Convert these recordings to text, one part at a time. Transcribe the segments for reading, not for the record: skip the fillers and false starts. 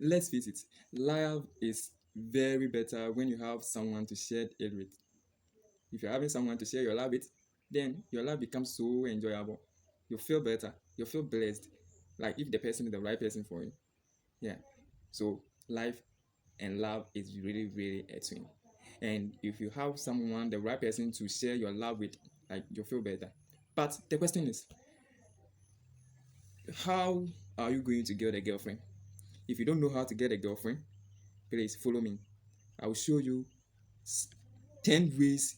let's face it, love is very better when you have someone to share it with. If you're having someone to share your love with, then your life becomes so enjoyable. You feel better. You feel blessed. Like if the person is the right person for you. Yeah. So life and love is really, really a twin. And if you have someone, the right person to share your love with, like you feel better. But the question is, how are you going to get a girlfriend? If you don't know how to get a girlfriend, please follow me. I will show you 10 ways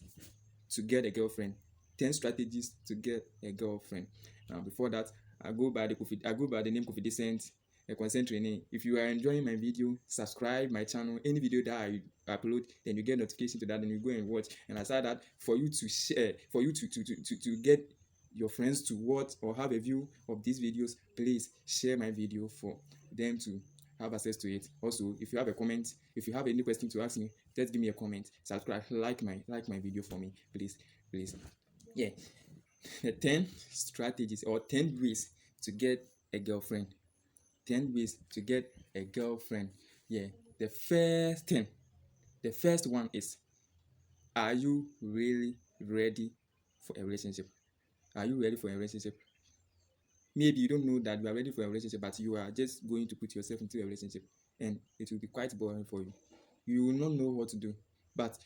to get a girlfriend, 10 strategies to get a girlfriend. Now, before that, I go by the name Kofi Decent, a consent trainee. If you are enjoying my video, subscribe my channel. Any video that I upload, then you get notification to that, and you go and watch. And aside that, for you to share, for you to get your friends to watch or have a view of these videos, please share my video for them to have access to it. Also, if you have a comment, if you have any question to ask me, just give me a comment, subscribe, like my video for me, please. Yeah, the 10 strategies or 10 ways to get a girlfriend. 10 ways to get a girlfriend. Yeah, the first one is, are you really ready for a relationship? Are you ready for a relationship? Maybe you don't know that you are ready for a relationship, but you are just going to put yourself into a relationship, and it will be quite boring for you. You will not know what to do. But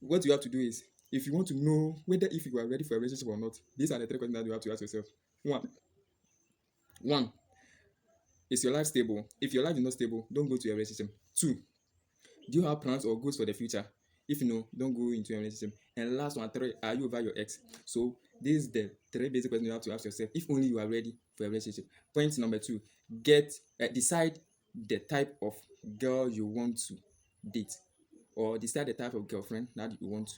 what you have to do is, if you want to know whether if you are ready for a relationship or not, these are the three questions that you have to ask yourself. One, is your life stable? If your life is not stable, don't go to a relationship. Two, do you have plans or goals for the future? If no, don't go into a relationship. And last one, three, are you over your ex? So this is the three basic questions you have to ask yourself if only you are ready for a relationship. Point number two, decide the type of girl you want to date, or decide the type of girlfriend that you want.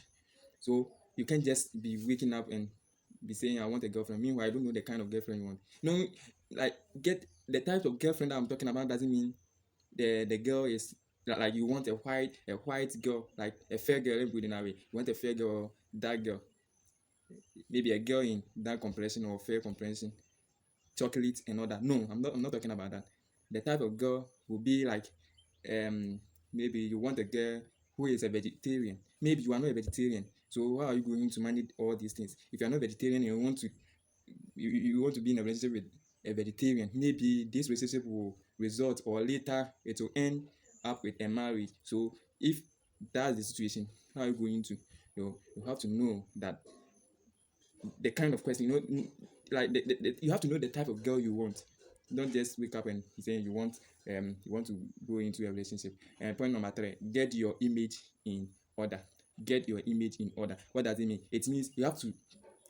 So you can't just be waking up and be saying I want a girlfriend. Meanwhile, I don't know the kind of girlfriend you want. No, like get the type of girlfriend that I'm talking about doesn't mean the girl is like you want a white girl, like a fair girl. Let me put it that way. You want a fair girl or dark girl, maybe a girl in dark complexion or fair complexion, chocolate and all that. No, I'm not talking about that. The type of girl will be like, um maybe you want a girl who is a vegetarian. Maybe you are not a vegetarian, so how are you going to manage all these things? If you are not vegetarian and you want to be in a relationship with a vegetarian, maybe this relationship will result, or later it will end up with a marriage. So if that's the situation, how are you going to, you have to know that the kind of question, like you have to know the type of girl you want. Don't just wake up and saying you want to go into a relationship. And point number three, get your image in order. Get your image in order. What does it mean? It means you have to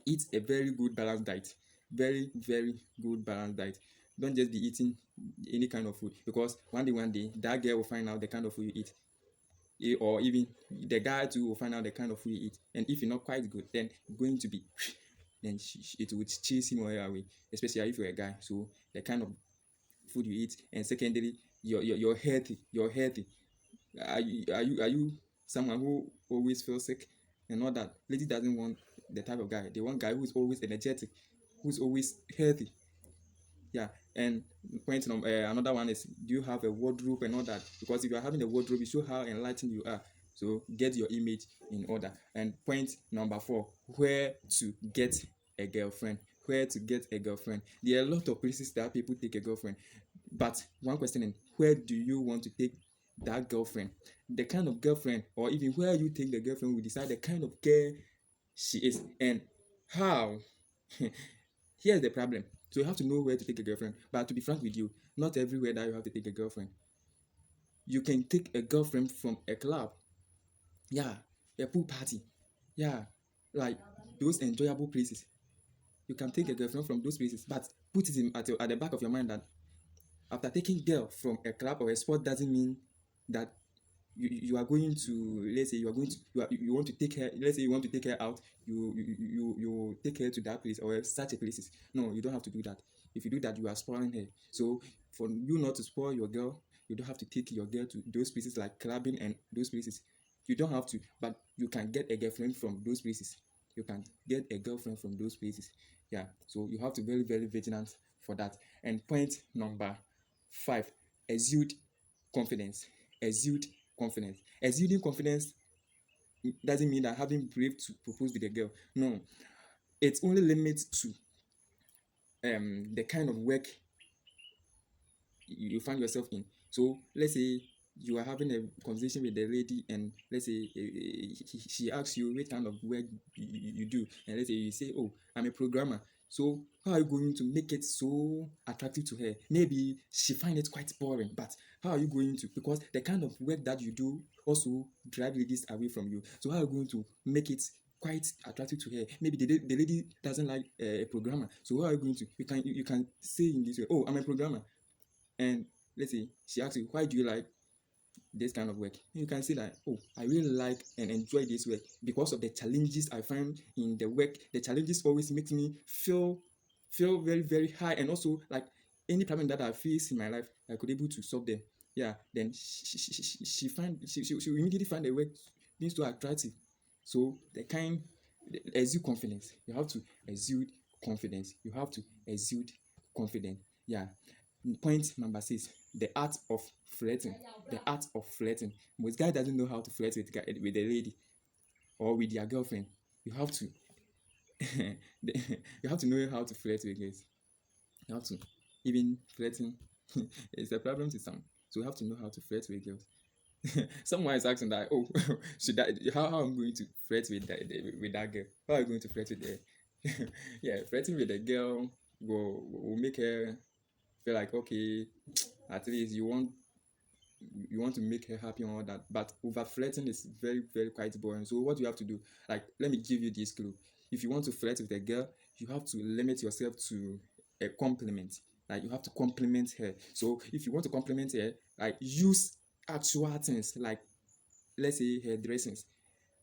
eat a very good balanced diet. Very, very good balanced diet. Don't just be eating any kind of food, because one day that girl will find out the kind of food you eat. Or even the guy too will find out the kind of food you eat. And if you're not quite good, then you're going to be then it would chase him away, especially if you're a guy. So the kind of food you eat, and secondly, you're healthy. You're healthy. Are you someone who always feels sick and all that? Lady doesn't want the type of guy. They want guy who's always energetic, who's always healthy. Yeah. And another one is, do you have a wardrobe and all that? Because if you are having a wardrobe, it shows how enlightened you are. So get your image in order. And point number four, where to get a girlfriend. Where to get a girlfriend. There are a lot of places that people take a girlfriend, but one question is, where do you want to take that girlfriend? The kind of girlfriend, or even where you take the girlfriend, will decide the kind of girl she is and how. Here's the problem. So you have to know where to take a girlfriend. But to be frank with you, not everywhere that you have to take a girlfriend. You can take a girlfriend from a club. Yeah. A pool party. Yeah. Like those enjoyable places. You can take a girlfriend from those places, but put it at the back of your mind that after taking girl from a club or a sport doesn't mean that you are going to, let's say you are going to you want to take her, let's say you want to take her out, you take her to that place or such a places. No, you don't have to do that. If you do that, you are spoiling her. So for you not to spoil your girl, you don't have to take your girl to those places like clubbing and those places. You don't have to, but you can get a girlfriend from those places. You can get a girlfriend from those places. Yeah. So you have to be very, very vigilant for that. And point number five, exude confidence. Exude confidence. Exuding confidence doesn't mean that having brave to propose with a girl. No, it's only limits to the kind of work you find yourself in. So let's say you are having a conversation with the lady, and let's say she asks you what kind of work you do, and let's say you say, "Oh, I'm a programmer." So how are you going to make it so attractive to her? Maybe she find it quite boring, but how are you going to? Because the kind of work that you do also drive ladies away from you. So how are you going to make it quite attractive to her? Maybe the lady doesn't like a programmer. So how are you going to? You can say in this way, "Oh, I'm a programmer," and let's say she asks you, "Why do you like this kind of work?" You can say that, "Oh, I really like and enjoy this work because of the challenges I find in the work. The challenges always make me feel very, very high, and also like any problem that I face in my life, I could able to solve them." Yeah, then she will immediately find the work being so attractive. So the kind exude confidence. You have to exude confidence. You have to exude confidence. Yeah. Point number 6, the art of flirting. The art of flirting. Most guy doesn't know how to flirt with a lady or with their girlfriend. You have to you have to know how to flirt with girls. You have to. Even flirting is a problem to some. So you have to know how to flirt with girls. Someone is asking that, "Oh, should I, how I'm going to flirt with that girl? How are you going to flirt with her?" Yeah, flirting with a girl will make her feel like, okay, at least you want to make her happy and all that. But over flirting is very, very quite boring. So what you have to do, like, let me give you this clue. If you want to flirt with a girl, you have to limit yourself to a compliment. Like, you have to compliment her. So if you want to compliment her, like, use actual things, like, let's say her dressings.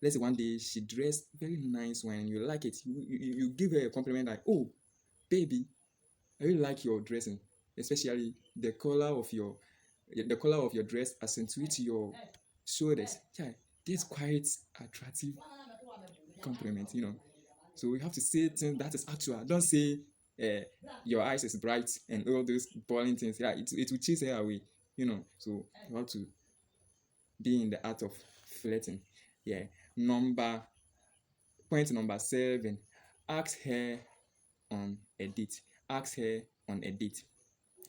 Let's say one day she dressed very nice, when you like it, you give her a compliment like, "Oh, baby, I really like your dressing, especially the color of your dress accentuates your shoulders." Yeah, this quite attractive compliment. So we have to say things that is actual. Don't say uh, your eyes is bright and all those boring things. Yeah, it will chase her away. So you have to be in the art of flirting. Yeah. Number Point number 7, ask her on a date. Ask her on a date.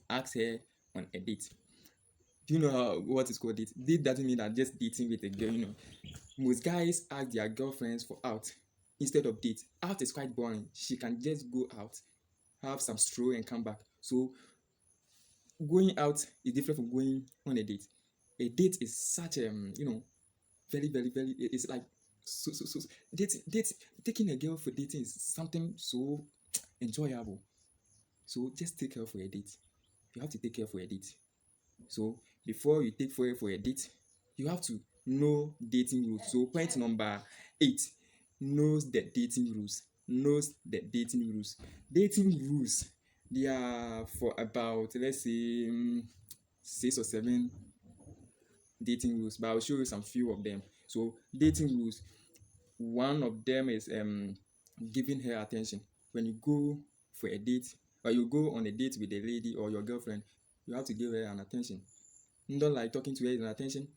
Ask her on a date. Do you know what is called date? Date doesn't mean that just dating with a girl. Most guys ask their girlfriends for out instead of date. Out is quite boring. She can just go out, have some stroll, and come back. So going out is different from going on a date. A date is such very, very, very, it's like so date taking a girl for dating is something so enjoyable. So just take her for a date. You have to take her for a date. So before you take for a date, you have to know dating rules. So point number 8, knows the dating rules. Knows the dating rules. Dating rules, they are for about, let's say, 6 or 7 dating rules, but I'll show you some few of them. So dating rules, one of them is giving her attention. When you go for a date, or you go on a date with a lady or your girlfriend, you have to give her an attention. Don't like talking to her in attention.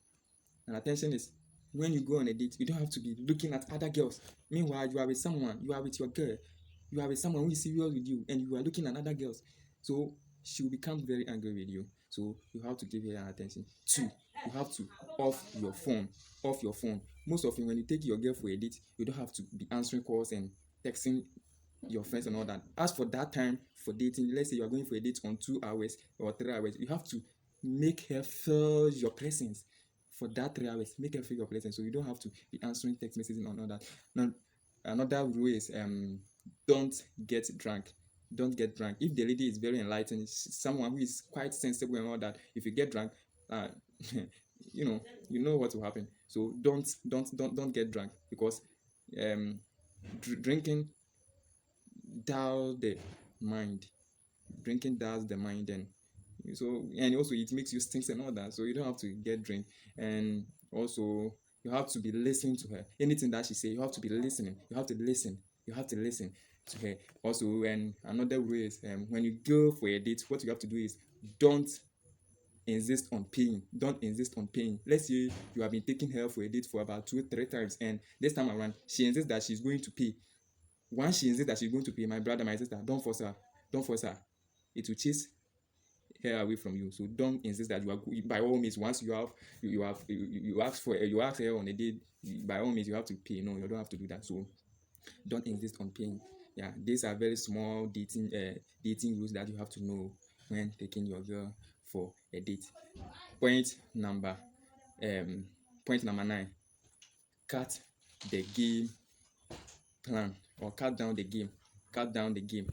And attention is when you go on a date, you don't have to be looking at other girls. Meanwhile, you are with someone, you are with your girl, you are with someone who is serious with you, and you are looking at other girls. So she will become very angry with you. So you have to give her an attention. 2, you have to off your phone. Off your phone. Most often, when you take your girl for a date, you don't have to be answering calls and texting your friends and all that. As for that time for dating, let's say you are going for a date on 2 hours or 3 hours, you have to make her feel your presence for that 3 hours. Make her feel your presence, so you don't have to be answering text messages and all that. Now, another rule is don't get drunk. Don't get drunk. If the lady is very enlightened, someone who is quite sensible and all that, if you get drunk, uh, you know what will happen. So don't get drunk, because drinking dull the mind. Drinking dulls the mind, and also it makes you stink and all that. So you don't have to get drink. And also you have to be listening to her. Anything that she say, you have to be listening. You have to listen. You have to listen to her. Also, and another way is when you go for a date, what you have to do is don't insist on paying. Don't insist on paying. Let's say you have been taking her for a date for about 2-3 times, and this time around she insists that she's going to pay. Once she insists that she's going to pay, my brother, my sister, don't force her. Don't force her. It will chase her away from you. So don't insist that you are by all means. Once you ask for you ask her on a date, by all means you have to pay. No, you don't have to do that. So don't insist on paying. Yeah, these are very small dating rules that you have to know when taking your girl for a date. Point number um point number 9: cut the game plan, or cut down the game. Cut down the game.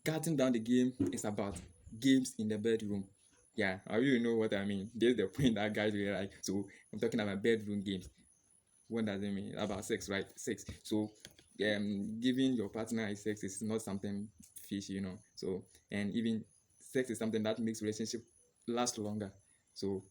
Cutting down the game is about games in the bedroom. Yeah, I really know what I mean. There's the point that guys really like. So I'm talking about bedroom games. What does it mean? About sex, right? Sex. So giving your partner a sex is not something fishy. So, and even sex is something that makes relationship last longer. So